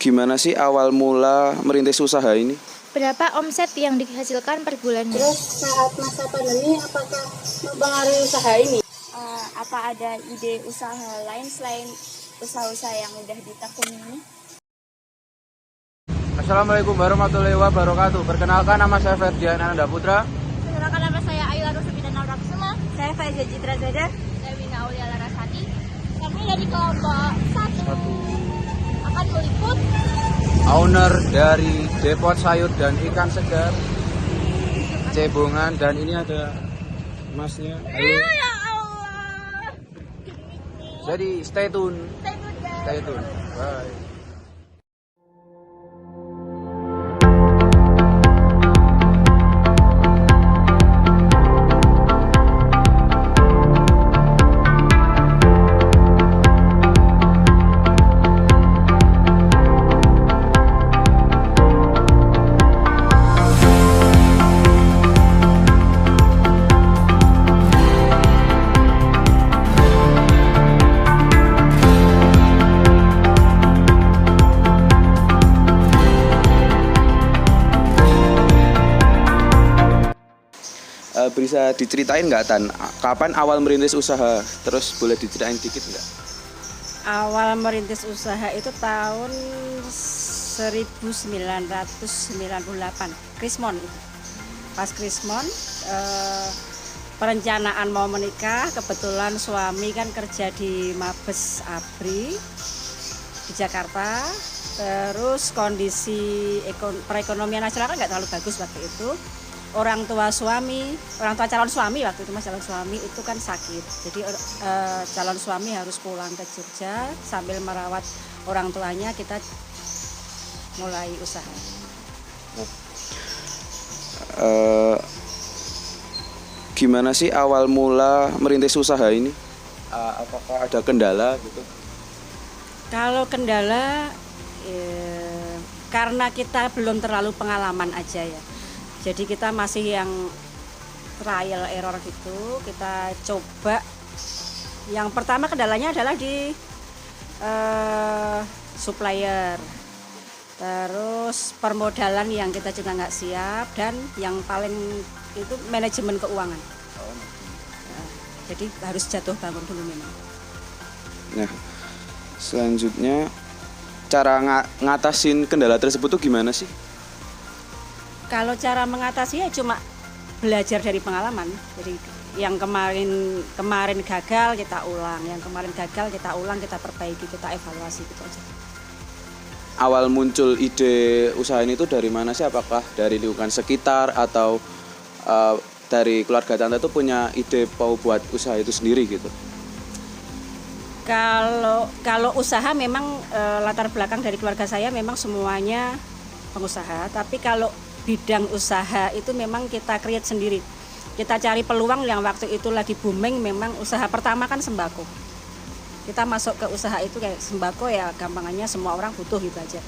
Gimana sih awal mula merintis usaha ini? Berapa omset yang dihasilkan per bulannya? Terus saat masa pandemi apakah mempengaruhi usaha ini? Apa ada ide usaha lain selain usaha-usaha yang udah ditekuni ini? Assalamualaikum warahmatullahi wabarakatuh. Perkenalkan, nama saya Ferdian Ananda Putra. Perkenalkan, nama saya Ayu Arusubidana Raksuma. Saya Faiza Citra Zada. Saya Wina Aulia Larasati. Kami dari kelompok 1 akan meliput Owner dari Depot Sayur dan Ikan Segar Cebongan, dan ini ada masnya. Ayo. Ya Allah. Jadi stay tune. Guys. Stay tune. Bye. Bisa diceritain nggak, Tan? Kapan awal merintis usaha? Terus boleh diceritain dikit nggak? Awal merintis usaha itu tahun 1998, Krismon itu. Pas Krismon, perencanaan mau menikah, kebetulan suami kan kerja di Mabes ABRI di Jakarta. Terus kondisi perekonomian nasional kan nggak terlalu bagus waktu itu. Orang tua calon suami waktu itu, mas calon suami itu kan sakit. Jadi calon suami harus pulang ke Jogja sambil merawat orang tuanya, kita mulai usaha. Gimana sih awal mula merintis usaha ini? Apakah ada kendala gitu? Kalau kendala, karena kita belum terlalu pengalaman aja ya. Jadi kita masih yang trial error gitu, kita coba. Yang pertama kendalanya adalah di supplier. Terus permodalan yang kita juga nggak siap, dan yang paling itu manajemen keuangan. Nah, jadi harus jatuh bangun dulu memang. Nah, selanjutnya cara ngatasin kendala tersebut tuh gimana sih? Kalau cara mengatasi ya cuma belajar dari pengalaman. Jadi yang kemarin gagal kita ulang, yang kemarin gagal kita ulang, kita perbaiki, kita evaluasi gitu aja. Awal muncul ide usaha ini tuh dari mana sih? Apakah dari lingkungan sekitar atau dari keluarga Tante tuh punya ide mau buat usaha itu sendiri gitu? Kalau usaha memang latar belakang dari keluarga saya memang semuanya pengusaha, tapi kalau bidang usaha itu memang kita create sendiri. Kita cari peluang yang waktu itu lagi booming, memang usaha pertama kan sembako. Kita masuk ke usaha itu kayak sembako ya, gampangannya semua orang butuh gitu aja.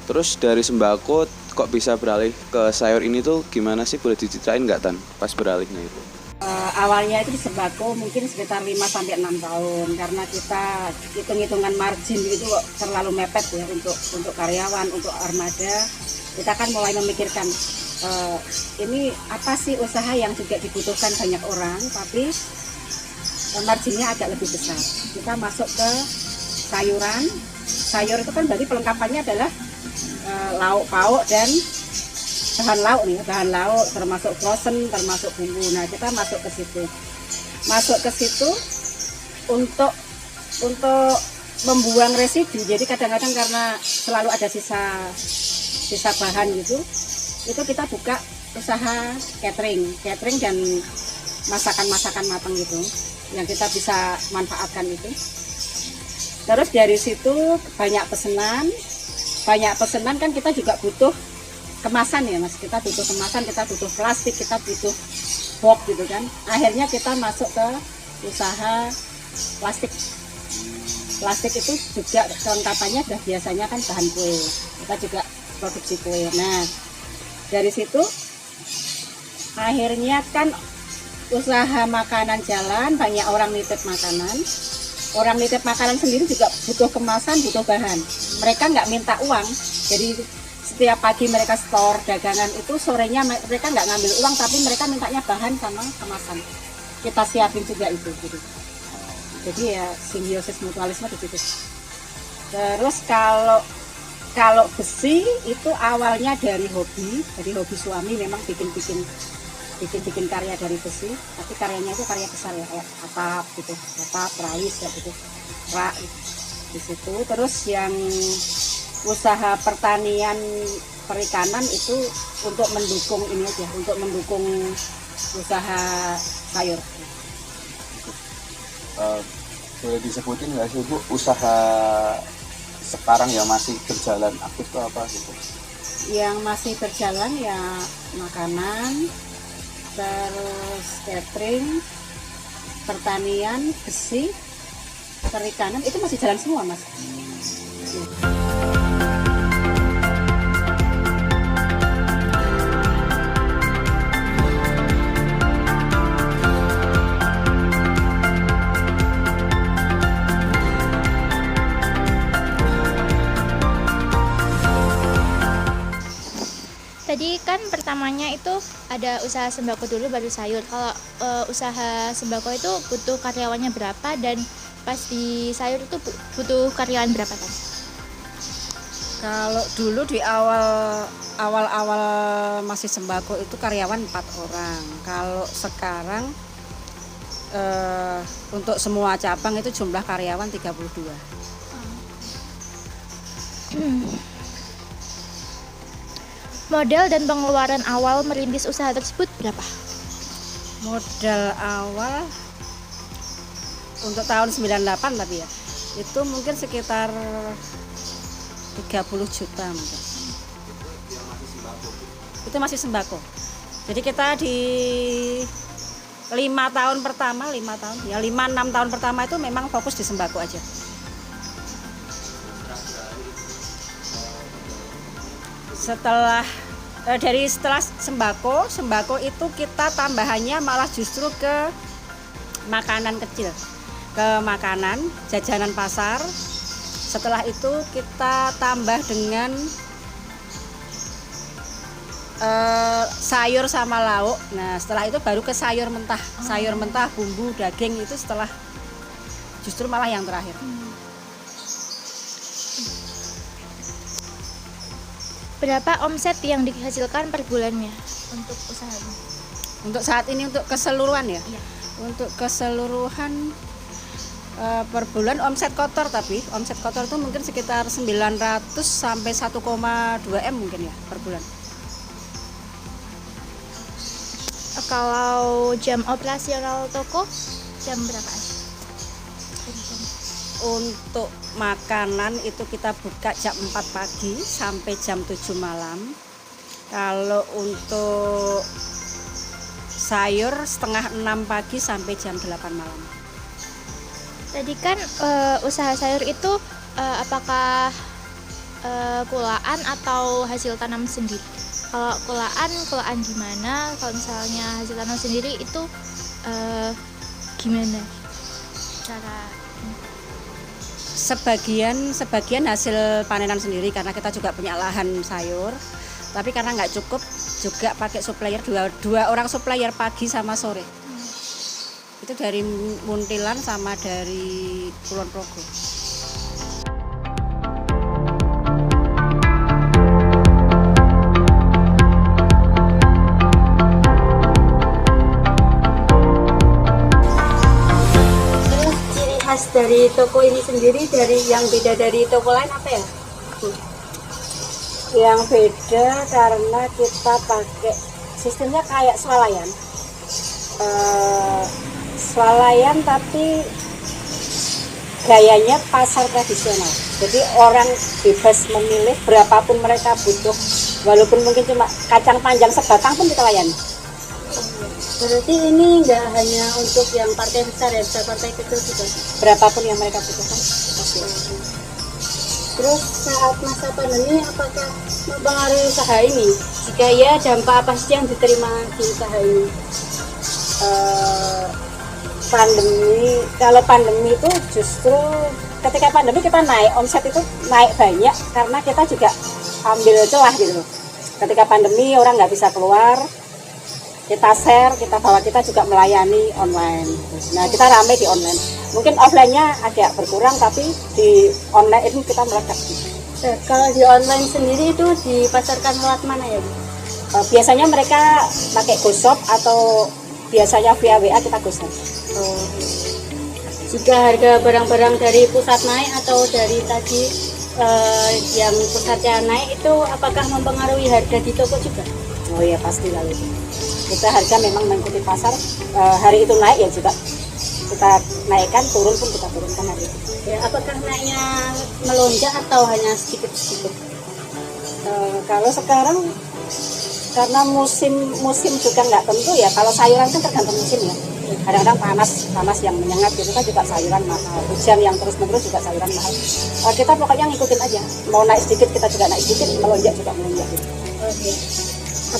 Terus dari sembako kok bisa beralih ke sayur ini tuh gimana sih? Boleh diceritain nggak, Tan, pas beralihnya itu? Awalnya itu di sembako mungkin sekitar 5-6 tahun, karena kita hitung-hitungan margin itu terlalu mepet ya untuk karyawan, untuk armada. Kita kan mulai memikirkan ini apa sih usaha yang juga dibutuhkan banyak orang, tapi marginnya agak lebih besar. Kita masuk ke sayuran. Sayur itu kan berarti pelengkapannya adalah lauk pauk dan bahan lauk termasuk frozen, termasuk bumbu. Nah, kita masuk ke situ untuk membuang residu. Jadi kadang-kadang karena selalu ada sisa bahan gitu, itu kita buka usaha catering dan masakan matang gitu yang kita bisa manfaatkan itu. Terus dari situ banyak pesanan kan, kita juga butuh kemasan ya mas, kita butuh kemasan, kita butuh plastik, kita butuh box gitu kan. Akhirnya kita masuk ke usaha plastik itu juga kelengkapannya udah biasanya kan bahan kue, kita juga produksi kue. Nah dari situ akhirnya kan usaha makanan jalan, banyak orang nitip makanan. orang nitip makanan sendiri juga butuh kemasan, butuh bahan. Mereka nggak minta uang, jadi setiap pagi mereka store dagangan itu, sorenya mereka nggak ngambil uang, tapi mereka mintanya bahan sama kemasan. Kita siapin juga itu, gitu. Jadi ya simbiosis mutualisme di situ. Terus kalau besi itu awalnya dari hobi suami memang bikin karya dari besi, tapi karyanya itu karya besar ya, kayak atap gitu, atap, perawis kayak gitu, rak di situ. Terus yang usaha pertanian perikanan itu untuk mendukung ini aja, untuk mendukung usaha sayur. Boleh disebutin nggak sih Bu, usaha sekarang yang masih berjalan aktif itu apa gitu? Yang masih berjalan ya makanan, terus catering, pertanian, besi, perikanan, itu masih jalan semua Mas. Tadi kan pertamanya itu ada usaha sembako dulu baru sayur. Kalau usaha sembako itu butuh karyawannya berapa, dan pas di sayur itu butuh karyawan berapa kan? Kalau dulu di awal masih sembako itu karyawan 4 orang. Kalau sekarang untuk semua cabang itu jumlah karyawan 32. Modal dan pengeluaran awal merintis usaha tersebut berapa? Modal awal untuk tahun 98 tapi ya, itu mungkin sekitar 30 juta mungkin. Itu masih sembako. Jadi kita di 5 tahun pertama, 5-6 tahun pertama itu memang fokus di sembako aja. Setelah sembako itu kita tambahannya malah justru ke makanan kecil, ke makanan jajanan pasar. Setelah itu kita tambah dengan sayur sama lauk. Nah setelah itu baru ke sayur mentah, bumbu, daging, itu setelah justru malah yang terakhir. Berapa omset yang dihasilkan per bulannya untuk usaha ini? Untuk saat ini, untuk keseluruhan ya? Iya. Untuk keseluruhan per bulan omset kotor itu mungkin sekitar 900 sampai 1,2 M mungkin ya per bulan. Kalau jam operasional toko jam berapa? Untuk makanan itu kita buka jam 4 pagi sampai jam 7 malam. Kalau untuk sayur setengah 6 pagi sampai jam 8 malam. Tadi kan usaha sayur itu apakah kulaan atau hasil tanam sendiri? Kalau kulaan gimana? Kalau misalnya hasil tanam sendiri itu gimana cara? Sebagian hasil panenan sendiri karena kita juga punya lahan sayur, tapi karena nggak cukup juga pakai supplier, dua orang supplier pagi sama sore. Itu dari Muntilan sama dari Kulon Progo. Dari toko ini sendiri, dari yang beda dari toko lain apa ya? Yang beda karena kita pakai sistemnya kayak swalayan, tapi gayanya pasar tradisional. Jadi orang bebas memilih berapapun mereka butuh, walaupun mungkin cuma kacang panjang sebatang pun kita layani. Berarti ini nggak hanya untuk yang partai besar ya, bisa partai kecil juga. Berapapun yang mereka butuhkan. Terus saat masa pandemi apakah mempengaruhi usaha ini? Jika ya, dampak apa sih yang diterima di usaha ini? Kalau pandemi itu justru ketika pandemi kita naik, omset itu naik banyak karena kita juga ambil celah gitu loh. Ketika pandemi orang nggak bisa keluar, kita share, kita juga melayani online. Nah kita rame di online. Mungkin offline-nya agak berkurang, tapi di online ini kita meledak. Kalau di online sendiri itu dipasarkan lewat mana ya, Bu? Biasanya mereka pakai GoShop atau biasanya via WA kita GoShop. Jika harga barang-barang dari pusat naik atau dari tadi yang pusatnya naik itu apakah mempengaruhi harga di toko juga? Oh iya pasti lalu itu. Kita harga memang mengikuti pasar. Hari itu naik ya juga kita naikkan, turun pun kita turunkan hari itu. Ya, apakah naiknya melonjak atau hanya sedikit-sedikit? Kalau sekarang karena musim juga nggak tentu ya. Kalau sayuran kan tergantung musim ya. Kadang-kadang panas yang menyengat gitu kan juga sayuran mahal. Hujan yang terus-menerus juga sayuran mahal. Kita pokoknya ngikutin aja. Mau naik sedikit kita juga naik sedikit, melonjak juga melonjak. Gitu. Okay.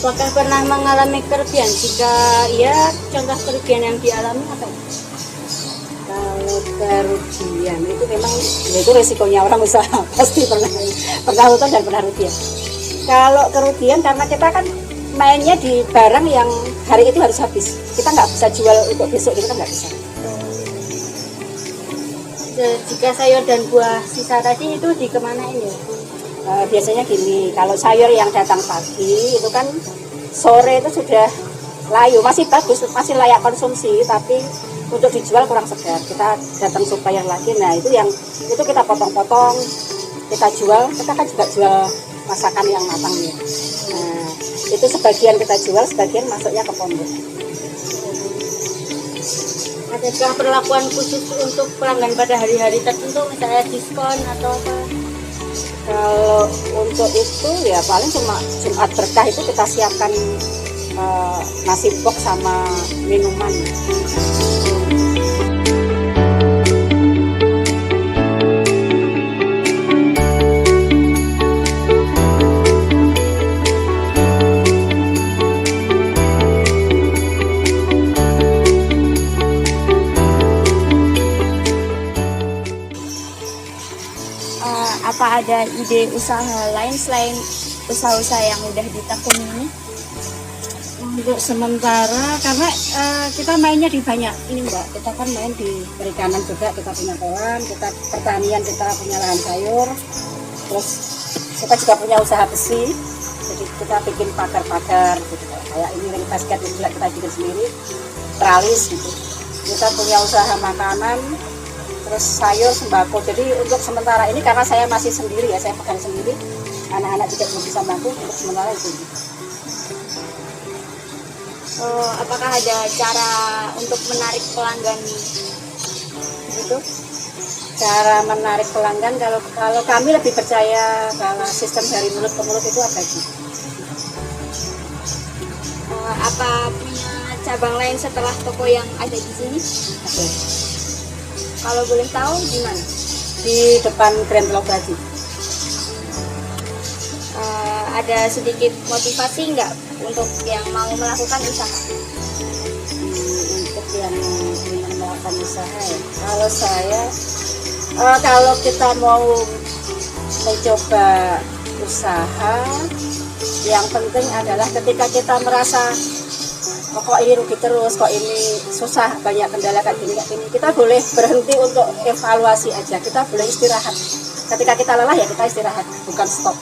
Apakah pernah mengalami kerugian? Jika iya, contoh kerugian yang dialami apa? Kalau kerugian itu memang ya itu resikonya orang usaha pasti pernah untung dan pernah rugi. Kalau kerugian karena kita kan mainnya di barang yang hari itu harus habis, kita nggak bisa jual untuk besok, kita nggak bisa. Jika sayur dan buah sisa tadi itu dikemanain ya? Biasanya gini, kalau sayur yang datang pagi itu kan sore itu sudah layu, masih bagus, masih layak konsumsi, tapi untuk dijual kurang segar. Kita datang supplier lagi, nah itu kita potong-potong, kita jual. Kita kan juga jual masakan yang matang ya. Nah, itu sebagian kita jual, sebagian masuknya ke pondok. Adakah perlakuan khusus untuk pelanggan pada hari-hari tertentu, misalnya diskon atau apa? Kalau untuk itu ya paling cuma Jumat Berkah itu kita siapkan nasi box sama minuman. Apa ada ide usaha lain selain usaha-usaha yang udah ditekuni ini? Untuk sementara karena kita mainnya di banyak ini Mbak, kita kan main di perikanan juga, kita punya kolam, kita pertanian, kita punya lahan sayur, terus kita juga punya usaha besi, jadi kita bikin pagar-pagar gitu, kayak ini ring basket juga kita bikin sendiri, tralis gitu. Kita punya usaha makanan, terus sayur, sembako. Jadi untuk sementara ini karena saya masih sendiri ya, saya pegang sendiri, anak-anak juga belum bisa bantu, untuk sementara itu. Apakah ada cara untuk menarik pelanggan gitu? Cara menarik pelanggan, kalau kami lebih percaya kalau sistem dari mulut ke mulut itu abadi. Apa punya cabang lain setelah toko yang ada di sini? Oke. Kalau boleh tahu di mana? Di depan Grand Lobadi. Ada sedikit motivasi nggak untuk yang mau melakukan usaha? Untuk yang ingin melakukan usaha ya. Kalau saya, kalau kita mau mencoba usaha, yang penting adalah ketika kita merasa kok ini rugi terus, kok ini susah, banyak kendala kayak gini, kita boleh berhenti untuk evaluasi aja, kita boleh istirahat. Ketika kita lelah ya kita istirahat, bukan stop.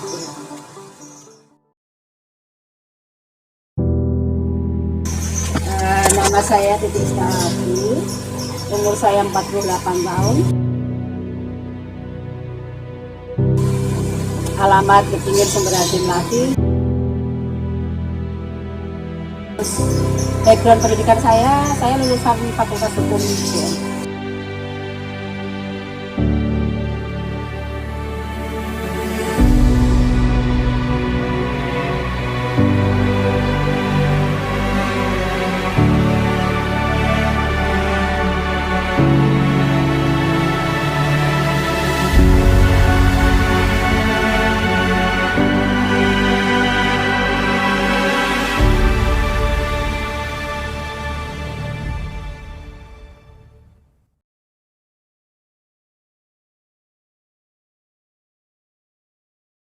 Nama saya Titi Istahati, umur saya 48 tahun. Alamat di pinggir Sumberhadim lagi. Background pendidikan saya lulusan Fakultas Hukum UGM.